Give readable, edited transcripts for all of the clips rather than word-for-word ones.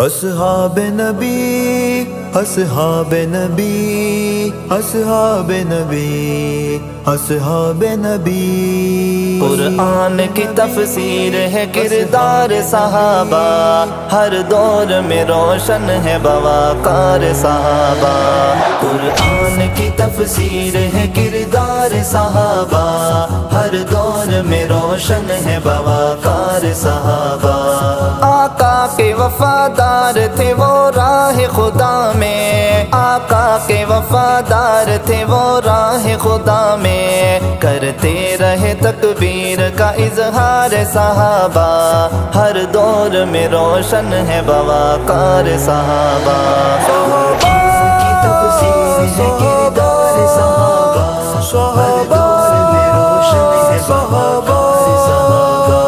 اصحاب نبی اصحاب نبی اصحاب نبی اصحاب نبی قرآن کی تفسیر ہے کردار صحابہ، ہر دور میں روشن ہے بواقار صحابہ۔ قرآن کی تفسیر ہے کردار صحابہ، ہر دور میں روشن ہے بواقار صحابہ۔ آقا کے وفادار تھے وہ راہ خدا میں، آقا کے وفادار تھے وہ راہ خدا میں، کرتے رہے تکبیر کا اظہار صحابہ، ہر دور میں روشن ہے بواقار صحابہ۔ قرآن کی تفسیر ہے کردار صحابہ، ہر دور میں روشن ہے بواقار صحابہ۔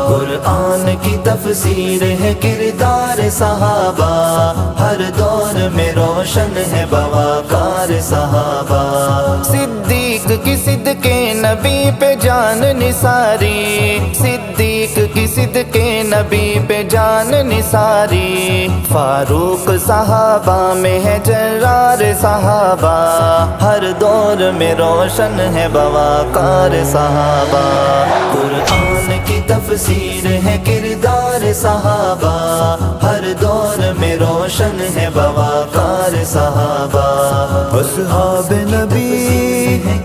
قرآن کی تفسیر ہے کردار صحابہ، ہر دور میں روشن ہے بواقار صحابہ۔ صدیق کی صدق نبی پہ جان نثاری، صدیق کی صدق نبی پہ جان نثاری، فاروق صحابہ میں ہے جرار صحابہ، ہر دور میں روشن ہے بواقار صحابہ۔ قرآن کی تفسیر ہے کردار صحابہ، ہر دور میں روشن ہے بواقار صحابہ۔ اصحاب نبی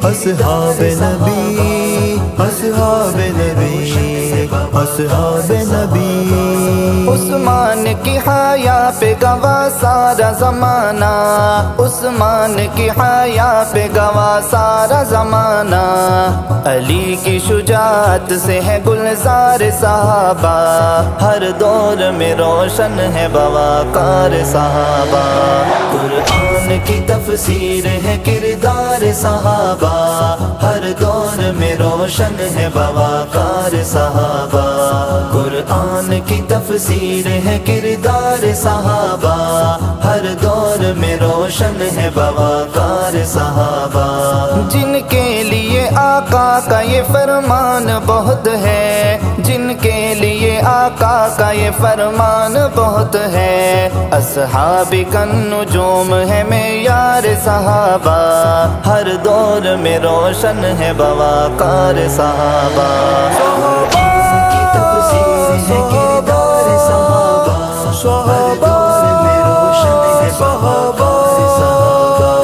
اصحاب نبی اصحاب نبی اصحاب نبی عثمان کی حیا پہ گواہ سارا زمانہ، عثمان کی حیا پہ گواہ سارا زمانہ، علی کی شجاعت سے ہے گلزار صحابہ، ہر دور میں روشن ہے بواقار صحابہ۔ قرآن کی تفسیر ہے کردار صحابہ، ہر دور میں روشن ہے بواقار صحابہ۔ قرآن کی تفسیر ہے کردار صحابہ، ہر دور میں روشن ہے بواقار صحابہ۔ جن کے لیے آقا کا یہ فرمان بہت ہے، جن کے لیے آقا کا یہ فرمان بہت ہے، اصحاب النجوم ہے معیار صحابہ، ہر دور میں روشن ہے بواقار صحابہ۔ قرآن کی تفسیر ہے کردار صحابہ، ہر دور میں روشن ہے بواقار صحابہ۔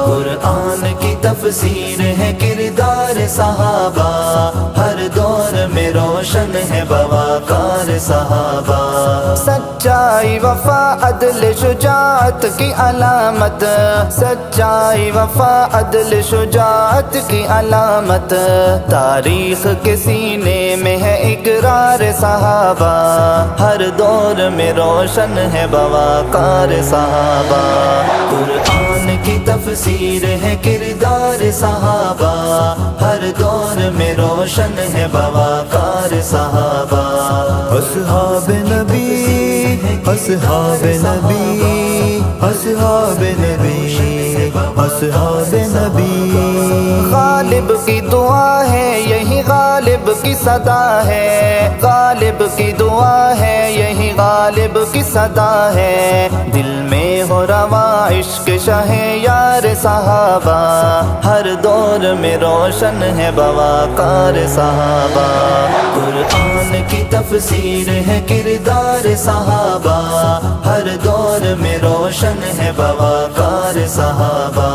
قرآن کی تفسیر ہے کردار صحابہ، ہر دور میں روشن ہے بواقار صحابہ۔ سچائی وفا عدل شجاعت کی علامت، سچائی وفا عدل شجاعت کی علامت، تاریخ کے سینے میں ہے اقرار صحابہ، ہر دور میں روشن ہے بواقار صحابہ۔ قرآن کی تفسیر ہے کردار صحابہ، ہر دور میں روشن ہے بواقار صحابہ۔ اصحاب نبی اصحاب نبی اصحاب نبی اصحاب نبی غالب کی دعا ہے یہی غالب کی صدا ہے، غالب کی دعا ہے یہی غالب کی صدا ہے، دل میں ہو رواں عشق شاہ یار صحابہ، ہر دور میں روشن ہے بواقار صحابہ۔ قرآن کی تفسیر ہے کردار صحابہ، ہر دور میں روشن ہے بواقار صحابہ۔